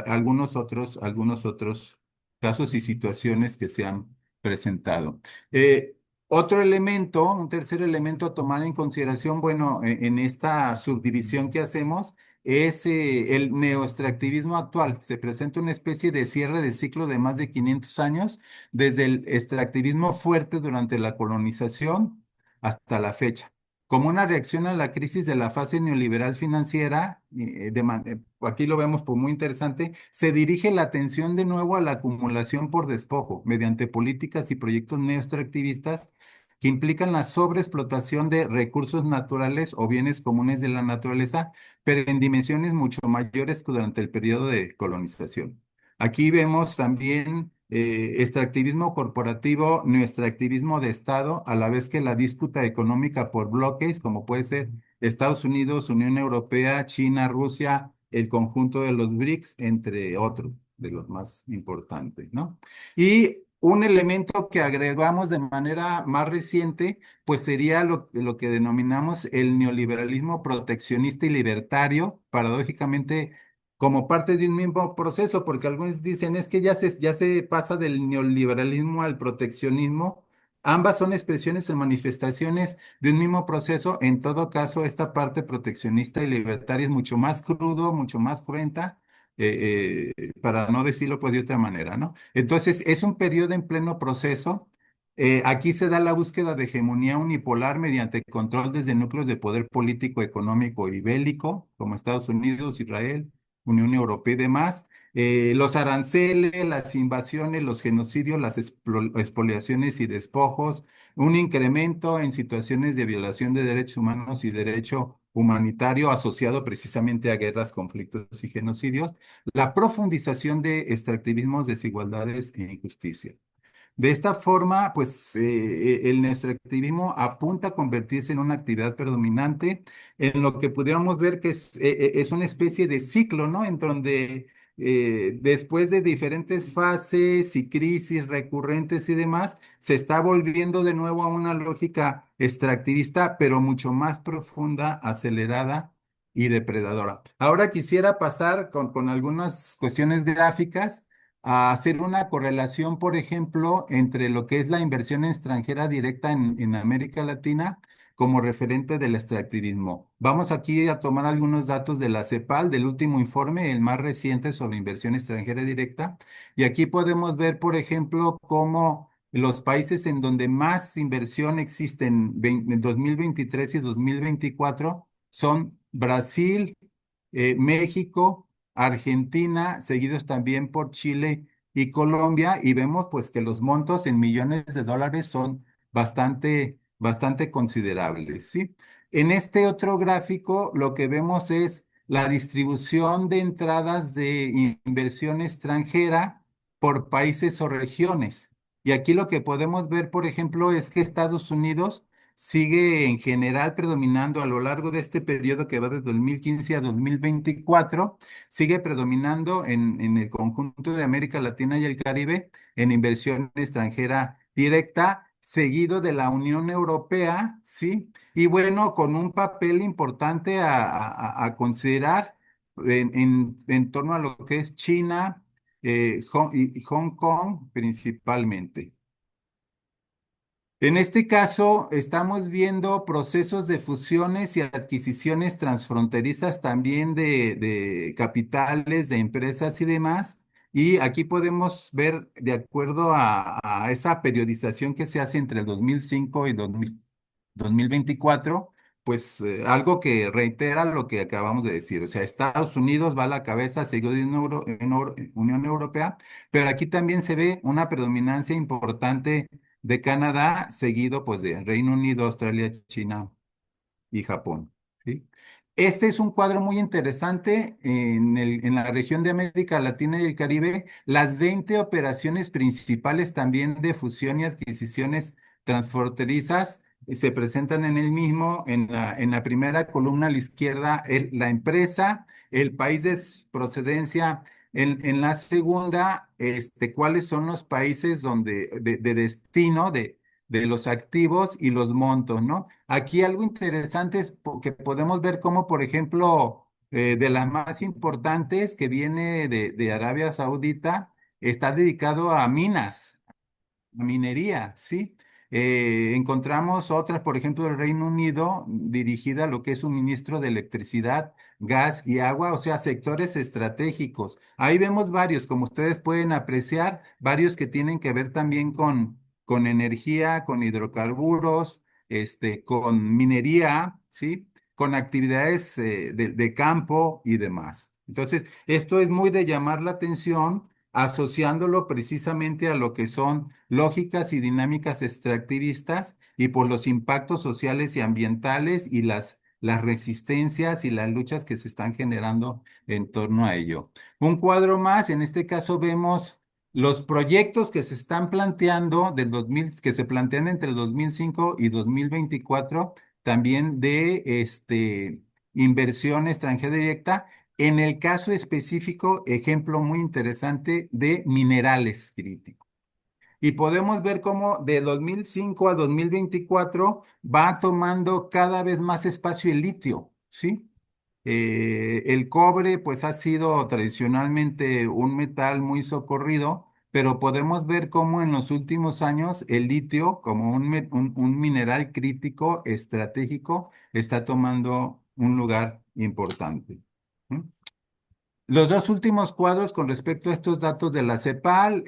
algunos otros casos y situaciones que se han presentado. Eh, Otro elemento, un tercer elemento a tomar en consideración, bueno, en esta subdivisión que hacemos, es el neoextractivismo actual. Se presenta una especie de cierre de ciclo de más de 500 años, desde el extractivismo fuerte durante la colonización hasta la fecha. Como una reacción a la crisis de la fase neoliberal financiera, aquí lo vemos por muy interesante, se dirige la atención de nuevo a la acumulación por despojo mediante políticas y proyectos neoextractivistas que implican la sobreexplotación de recursos naturales o bienes comunes de la naturaleza, pero en dimensiones mucho mayores que durante el periodo de colonización. Aquí vemos también extractivismo corporativo, neoextractivismo de Estado, a la vez que la disputa económica por bloques, como puede ser Estados Unidos, Unión Europea, China, Rusia, el conjunto de los BRICS, entre otros de los más importantes, ¿no? Y un elemento que agregamos de manera más reciente, pues sería lo que denominamos el neoliberalismo proteccionista y libertario, paradójicamente como parte de un mismo proceso, porque algunos dicen es que ya se pasa del neoliberalismo al proteccionismo. Ambas son expresiones o manifestaciones de un mismo proceso. En todo caso, esta parte proteccionista y libertaria es mucho más crudo, mucho más cruenta, para no decirlo pues de otra manera, ¿no? Entonces, es un periodo en pleno proceso. Aquí se da la búsqueda de hegemonía unipolar mediante control desde núcleos de poder político, económico y bélico, como Estados Unidos, Israel, Unión Europea y demás. Los aranceles, las invasiones, los genocidios, las expoliaciones y despojos, un incremento en situaciones de violación de derechos humanos y derecho humanitario asociado precisamente a guerras, conflictos y genocidios, la profundización de extractivismos, desigualdades e injusticia. De esta forma, pues el extractivismo apunta a convertirse en una actividad predominante, en lo que pudiéramos ver que es una especie de ciclo, ¿no? En donde después de diferentes fases y crisis recurrentes y demás, se está volviendo de nuevo a una lógica extractivista, pero mucho más profunda, acelerada y depredadora. Ahora quisiera pasar con algunas cuestiones gráficas a hacer una correlación, por ejemplo, entre lo que es la inversión extranjera directa en América Latina como referente del extractivismo. Vamos aquí a tomar algunos datos de la CEPAL, del último informe, el más reciente sobre inversión extranjera directa, y aquí podemos ver, por ejemplo, cómo los países en donde más inversión existe en 2023 y 2024 son Brasil, México, Argentina, seguidos también por Chile y Colombia, y vemos pues que los montos en millones de dólares son bastante considerables, ¿sí? En este otro gráfico lo que vemos es la distribución de entradas de inversión extranjera por países o regiones. Y aquí lo que podemos ver, por ejemplo, es que Estados Unidos sigue en general predominando a lo largo de este periodo que va desde 2015 a 2024, sigue predominando en el conjunto de América Latina y el Caribe en inversión extranjera directa, seguido de la Unión Europea, ¿sí? Y bueno, con un papel importante a considerar en torno a lo que es China y Hong Kong principalmente. En este caso, estamos viendo procesos de fusiones y adquisiciones transfronterizas también de capitales, de empresas y demás. Y aquí podemos ver, de acuerdo a esa periodización que se hace entre el 2005 y 2024, pues algo que reitera lo que acabamos de decir. O sea, Estados Unidos va a la cabeza, seguido de Unión Europea, pero aquí también se ve una predominancia importante de Canadá, seguido pues de Reino Unido, Australia, China y Japón, ¿sí? Este es un cuadro muy interesante en la región de América Latina y el Caribe. Las 20 operaciones principales también de fusión y adquisiciones transfronterizas se presentan en el mismo, en la primera columna a la izquierda, la empresa, el país de procedencia. En la segunda, cuáles son los países de destino de los activos y los montos, ¿no? Aquí algo interesante es que podemos ver cómo, por ejemplo, de las más importantes que viene de Arabia Saudita, está dedicado a minas, a minería, ¿sí? Encontramos otras, por ejemplo, del Reino Unido, dirigida a lo que es suministro de electricidad, gas y agua, o sea, sectores estratégicos. Ahí vemos varios, como ustedes pueden apreciar, varios que tienen que ver también con energía, con hidrocarburos, con minería, ¿sí? Con actividades de campo y demás. Entonces, esto es muy de llamar la atención asociándolo precisamente a lo que son lógicas y dinámicas extractivistas y por los impactos sociales y ambientales y las resistencias y las luchas que se están generando en torno a ello. Un cuadro más, en este caso vemos los proyectos que se están planteando que se plantean entre 2005 y 2024, también de inversión extranjera directa en el caso específico, ejemplo muy interesante de minerales críticos. Y podemos ver cómo de 2005 a 2024 va tomando cada vez más espacio el litio, ¿sí? El cobre, pues ha sido tradicionalmente un metal muy socorrido, pero podemos ver cómo en los últimos años el litio, como un mineral crítico estratégico, está tomando un lugar importante. ¿Mm? Los dos últimos cuadros con respecto a estos datos de la CEPAL,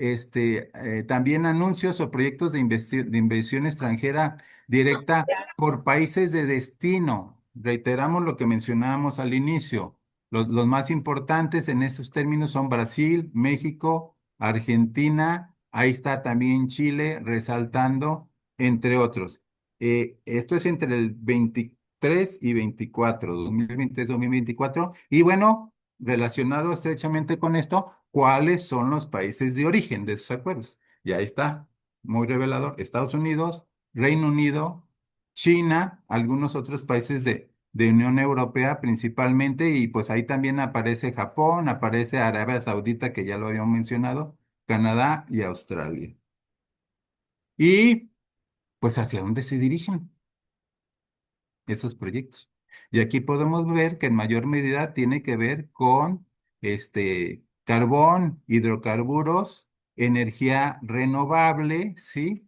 también anuncios o proyectos de inversión extranjera directa por países de destino. Reiteramos lo que mencionábamos al inicio. Los más importantes en esos términos son Brasil, México, Argentina, ahí está también Chile resaltando, entre otros. Esto es entre el 23 y 24, 2023-2024. Y bueno, relacionado estrechamente con esto, ¿cuáles son los países de origen de esos acuerdos? Y ahí está, muy revelador, Estados Unidos, Reino Unido, China, algunos otros países de Unión Europea principalmente, y pues ahí también aparece Japón, aparece Arabia Saudita, que ya lo habíamos mencionado, Canadá y Australia. Y pues hacia dónde se dirigen esos proyectos. Y aquí podemos ver que en mayor medida tiene que ver con carbón, hidrocarburos, energía renovable, ¿sí?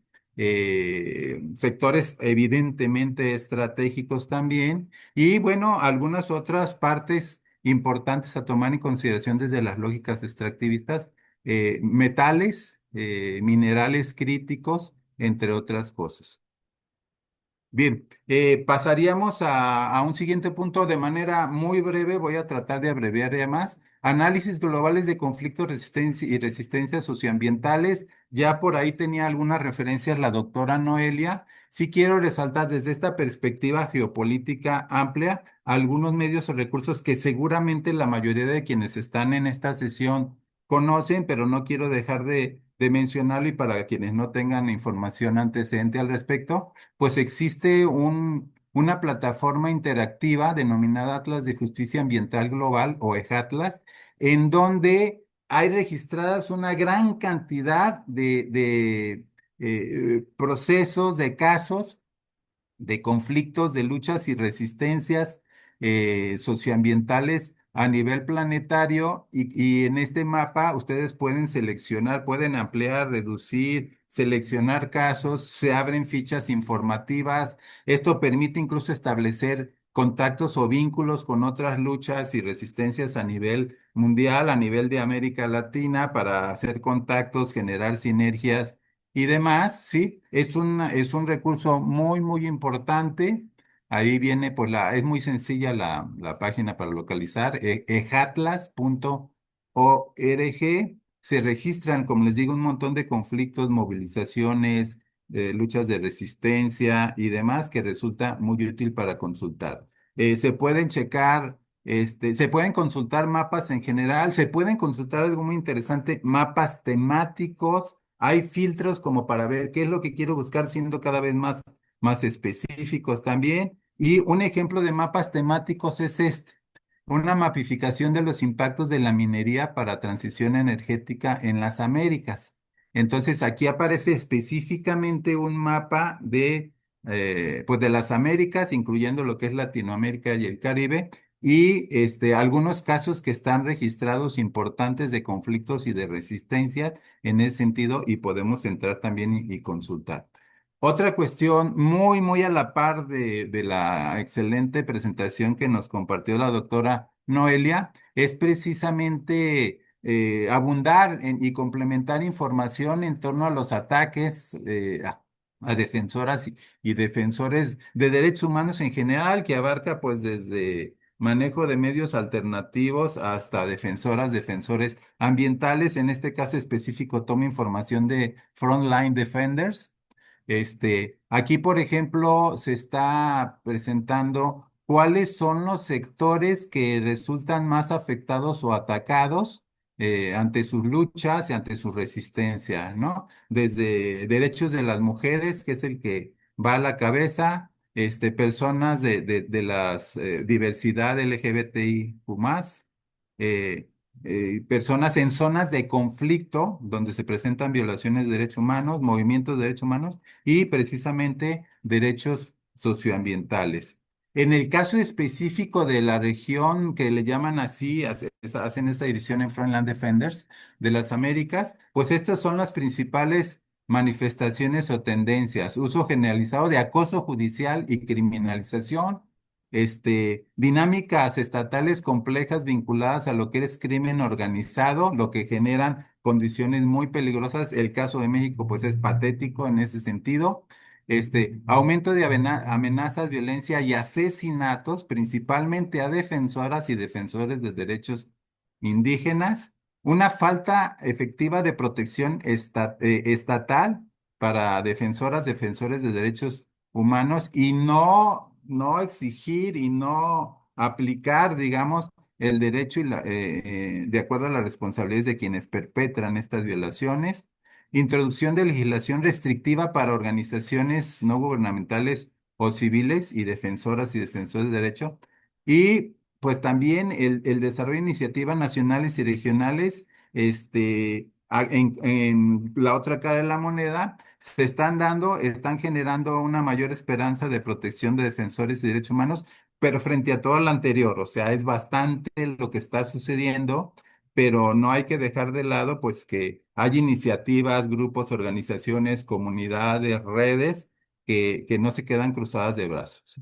Sectores evidentemente estratégicos también. Y bueno, algunas otras partes importantes a tomar en consideración desde las lógicas extractivistas, metales, minerales críticos, entre otras cosas. Bien, pasaríamos a un siguiente punto de manera muy breve. Voy a tratar de abreviar ya más. Análisis globales de conflictos resistencia y resistencias socioambientales. Ya por ahí tenía algunas referencias la doctora Noelia. Sí quiero resaltar desde esta perspectiva geopolítica amplia algunos medios o recursos que seguramente la mayoría de quienes están en esta sesión conocen, pero no quiero dejar de mencionarlo y para quienes no tengan información antecedente al respecto pues existe una plataforma interactiva denominada Atlas de Justicia Ambiental Global o EJATLAS, en donde hay registradas una gran cantidad de procesos, de casos de conflictos, de luchas y resistencias socioambientales a nivel planetario y en este mapa ustedes pueden seleccionar, pueden ampliar, reducir, seleccionar casos, se abren fichas informativas. Esto permite incluso establecer contactos o vínculos con otras luchas y resistencias a nivel mundial, a nivel de América Latina, para hacer contactos, generar sinergias y demás, sí, es un recurso muy, muy importante. Ahí viene, pues es muy sencilla la página para localizar, ejatlas.org. Se registran, como les digo, un montón de conflictos, movilizaciones, luchas de resistencia y demás que resulta muy útil para consultar. Se pueden checar, se pueden consultar mapas en general, se pueden consultar algo muy interesante, mapas temáticos. Hay filtros como para ver qué es lo que quiero buscar, siendo cada vez más específicos también. Y un ejemplo de mapas temáticos es este, una mapificación de los impactos de la minería para transición energética en las Américas. Entonces, aquí aparece específicamente un mapa pues de las Américas, incluyendo lo que es Latinoamérica y el Caribe, y algunos casos que están registrados importantes de conflictos y de resistencia en ese sentido y podemos entrar también y consultar. Otra cuestión muy, muy a la par de la excelente presentación que nos compartió la doctora Noelia es precisamente abundar y complementar información en torno a los ataques a defensoras y defensores de derechos humanos en general, que abarca pues desde manejo de medios alternativos hasta defensoras, defensores ambientales. En este caso específico, toma información de Frontline Defenders. Aquí, por ejemplo, se está presentando cuáles son los sectores que resultan más afectados o atacados ante sus luchas y ante su resistencia, ¿no? Desde derechos de las mujeres, que es el que va a la cabeza, personas de las diversidad LGBTIQ+, eh, personas en zonas de conflicto donde se presentan violaciones de derechos humanos, movimientos de derechos humanos y precisamente derechos socioambientales. En el caso específico de la región que le llaman así, hacen esa división en Frontline Defenders de las Américas, pues estas son las principales manifestaciones o tendencias: uso generalizado de acoso judicial y criminalización, dinámicas estatales complejas vinculadas a lo que es crimen organizado, lo que generan condiciones muy peligrosas. El caso de México, pues, es patético en ese sentido. Aumento de amenazas, violencia y asesinatos, principalmente a defensoras y defensores de derechos indígenas. Una falta efectiva de protección estatal para defensoras, defensores de derechos humanos y no exigir y no aplicar, digamos, el derecho de acuerdo a las responsabilidades de quienes perpetran estas violaciones. Introducción de legislación restrictiva para organizaciones no gubernamentales o civiles y defensoras y defensores de derecho. Y pues también el desarrollo de iniciativas nacionales y regionales, en la otra cara de la moneda, están generando una mayor esperanza de protección de defensores y derechos humanos, pero frente a todo lo anterior, o sea, es bastante lo que está sucediendo, pero no hay que dejar de lado, pues, que hay iniciativas, grupos, organizaciones, comunidades, redes que no se quedan cruzadas de brazos.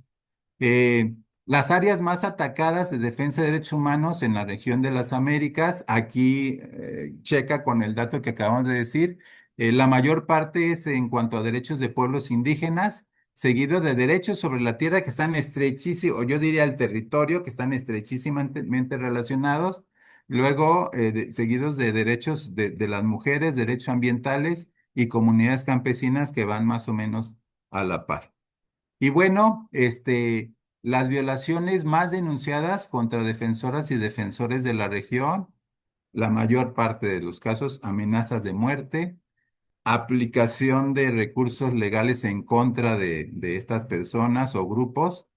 Las áreas más atacadas de defensa de derechos humanos en la región de las Américas, aquí checa con el dato que acabamos de decir, la mayor parte es en cuanto a derechos de pueblos indígenas, seguido de derechos sobre la tierra que están estrechísimos, o yo diría el territorio, que están estrechísimamente relacionados, luego seguidos de derechos de las mujeres, derechos ambientales y comunidades campesinas que van más o menos a la par. Y bueno, las violaciones más denunciadas contra defensoras y defensores de la región, la mayor parte de los casos, amenazas de muerte, aplicación de recursos legales en contra de estas personas o grupos,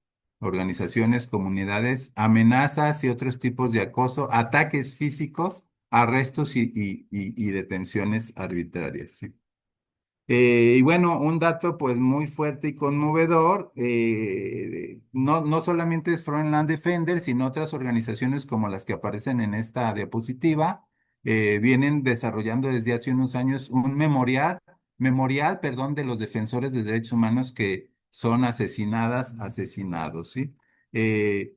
organizaciones, comunidades, amenazas y otros tipos de acoso, ataques físicos, arrestos y detenciones arbitrarias. ¿Sí? Y bueno, un dato pues muy fuerte y conmovedor, no solamente es Frontline Defender, sino otras organizaciones como las que aparecen en esta diapositiva, vienen desarrollando desde hace unos años un memorial, perdón, de los defensores de derechos humanos que son asesinados, ¿sí? Eh,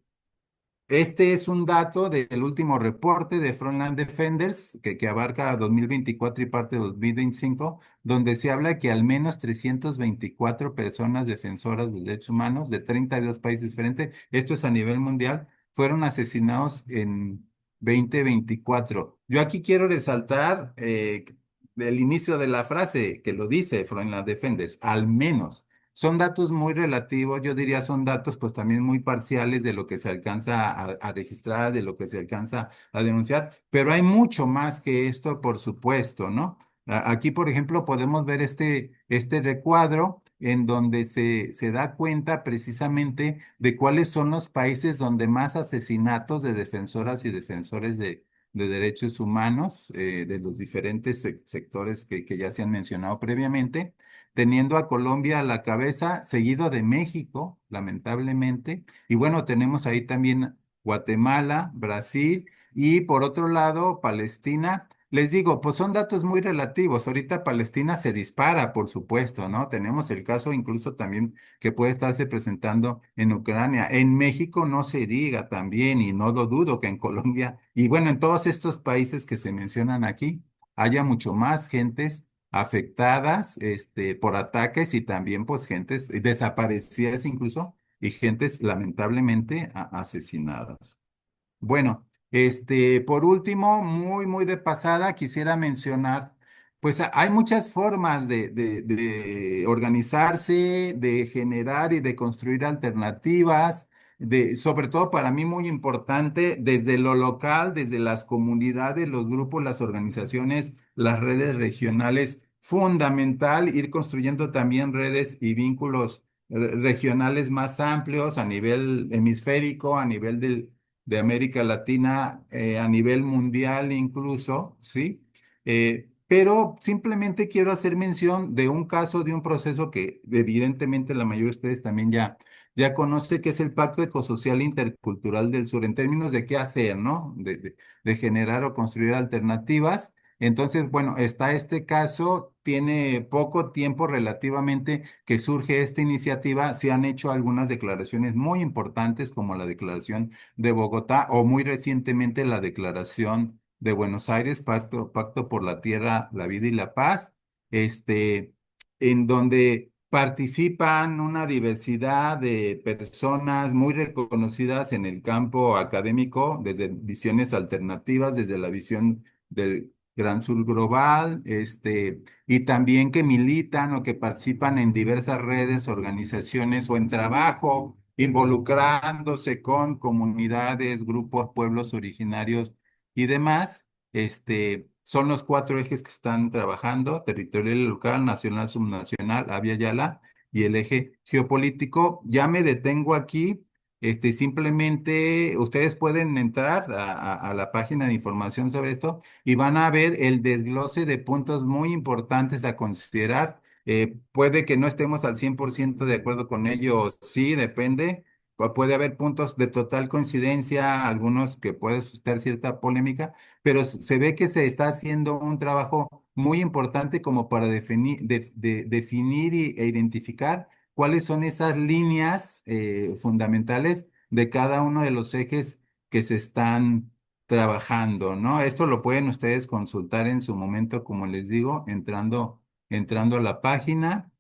este es un dato del último reporte de Frontline Defenders, que abarca 2024 y parte de 2025, donde se habla que al menos 324 personas defensoras de derechos humanos de 32 países diferentes, esto es a nivel mundial, fueron asesinados en 2024. Yo aquí quiero resaltar el inicio de la frase que lo dice Frontline Defenders, al menos. Son datos muy relativos, yo diría son datos pues también muy parciales de lo que se alcanza a registrar, de lo que se alcanza a denunciar, pero hay mucho más que esto, por supuesto, ¿no? Aquí, por ejemplo, podemos ver este recuadro en donde se da cuenta precisamente de cuáles son los países donde más asesinatos de defensoras y defensores de derechos humanos, de los diferentes sectores que ya se han mencionado previamente, teniendo a Colombia a la cabeza, seguido de México, lamentablemente. Y bueno, tenemos ahí también Guatemala, Brasil y por otro lado, Palestina. Les digo, pues son datos muy relativos. Ahorita Palestina se dispara, por supuesto, ¿no? Tenemos el caso incluso también que puede estarse presentando en Ucrania. En México no se diga también, y no lo dudo que en Colombia, y bueno, en todos estos países que se mencionan aquí, haya mucho más gentes afectadas por ataques y también pues gentes desaparecidas incluso y gentes lamentablemente asesinadas. Bueno, por último, muy de pasada, quisiera mencionar, pues hay muchas formas de organizarse, de generar y de construir alternativas, sobre todo para mí muy importante, desde lo local, desde las comunidades, los grupos, las organizaciones, las redes regionales, fundamental ir construyendo también redes y vínculos regionales más amplios a nivel hemisférico, a nivel de América Latina, a nivel mundial incluso, ¿sí? Pero simplemente quiero hacer mención de un caso, de un proceso que evidentemente la mayoría de ustedes también ya conoce, que es el Pacto Ecosocial Intercultural del Sur, en términos de qué hacer, ¿no? De generar o construir alternativas. Entonces, bueno, está este caso, tiene poco tiempo relativamente que surge esta iniciativa, se han hecho algunas declaraciones muy importantes, como la declaración de Bogotá o muy recientemente la Declaración de Buenos Aires, Pacto por la Tierra, la Vida y la Paz, este, en donde participan una diversidad de personas muy reconocidas en el campo académico, desde visiones alternativas, desde la visión del Gran Sur Global, y también que militan o que participan en diversas redes, organizaciones o en trabajo, involucrándose con comunidades, grupos, pueblos originarios y demás. Son los cuatro ejes que están trabajando: territorial y local, nacional, subnacional, Abya Yala, y el eje geopolítico. Ya me detengo aquí. Simplemente ustedes pueden entrar a la página de información sobre esto y van a ver el desglose de puntos muy importantes a considerar. Puede que no estemos al 100% de acuerdo con ello, sí, depende. Puede haber puntos de total coincidencia, algunos que puede suscitar cierta polémica, pero se ve que se está haciendo un trabajo muy importante como para definir e identificar cuáles son esas líneas fundamentales de cada uno de los ejes que se están trabajando, ¿no? Esto lo pueden ustedes consultar en su momento, como les digo, entrando a la página.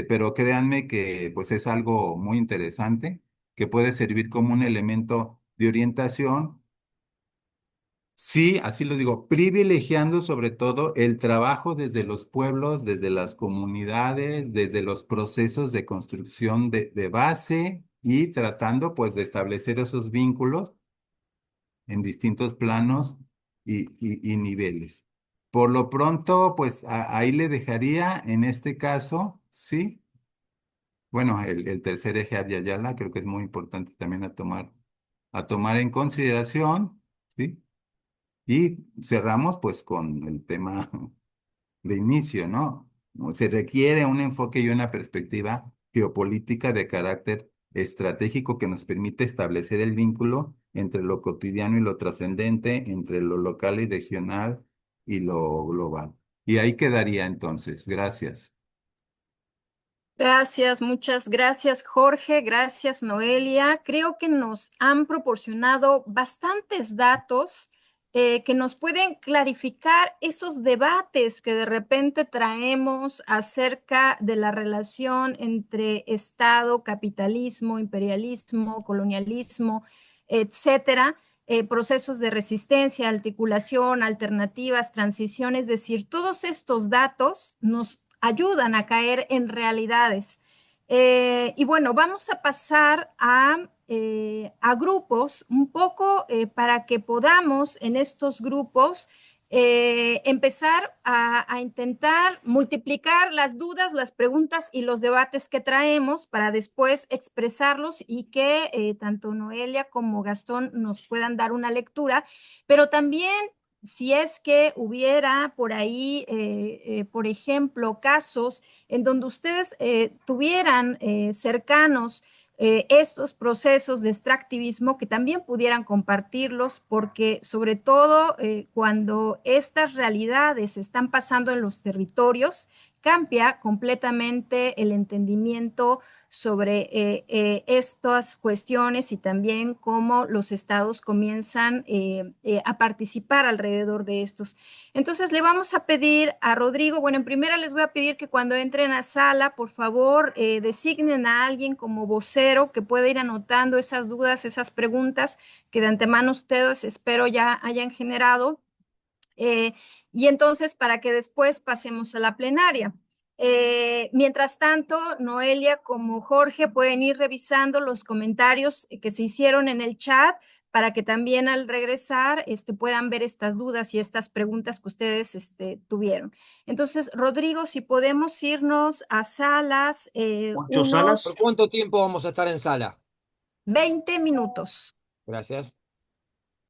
pero créanme que pues es algo muy interesante que puede servir como un elemento de orientación. Sí, así lo digo, privilegiando sobre todo el trabajo desde los pueblos, desde las comunidades, desde los procesos de construcción de base y tratando pues de establecer esos vínculos en distintos planos y niveles. Por lo pronto, pues ahí le dejaría en este caso, sí. Bueno, el tercer eje Yala creo que es muy importante también a tomar en consideración, ¿sí? Y cerramos pues con el tema de inicio, ¿no? Se requiere un enfoque y una perspectiva geopolítica de carácter estratégico que nos permite establecer el vínculo entre lo cotidiano y lo trascendente, entre lo local y regional y lo global. Y ahí quedaría entonces. Gracias. Gracias, muchas gracias, Jorge. Gracias, Noelia. Creo que nos han proporcionado bastantes datos que nos pueden clarificar esos debates que de repente traemos acerca de la relación entre Estado, capitalismo, imperialismo, colonialismo, etcétera. Procesos de resistencia, articulación, alternativas, transiciones, es decir, todos estos datos nos ayudan a caer en realidades. Y bueno, vamos a pasar a grupos un poco para que podamos en estos grupos empezar a intentar multiplicar las dudas, las preguntas y los debates que traemos para después expresarlos y que tanto Noelia como Gastón nos puedan dar una lectura, pero también si es que hubiera por ahí, por ejemplo, casos en donde ustedes tuvieran cercanos estos procesos de extractivismo que también pudieran compartirlos, porque sobre todo cuando estas realidades están pasando en los territorios, cambia completamente el entendimiento sobre estas cuestiones y también cómo los estados comienzan a participar alrededor de estos. Entonces le vamos a pedir a Rodrigo, bueno, en primera les voy a pedir que cuando entren a sala, por favor, designen a alguien como vocero que pueda ir anotando esas dudas, esas preguntas que de antemano ustedes espero ya hayan generado. Eh, y entonces para que después pasemos a la plenaria. Mientras tanto, Noelia como Jorge pueden ir revisando los comentarios que se hicieron en el chat para que también al regresar puedan ver estas dudas y estas preguntas que ustedes tuvieron. Entonces, Rodrigo, si podemos irnos a salas, ¿Ocho unos salas? ¿Por cuánto tiempo vamos a estar en sala? 20 minutos. Gracias.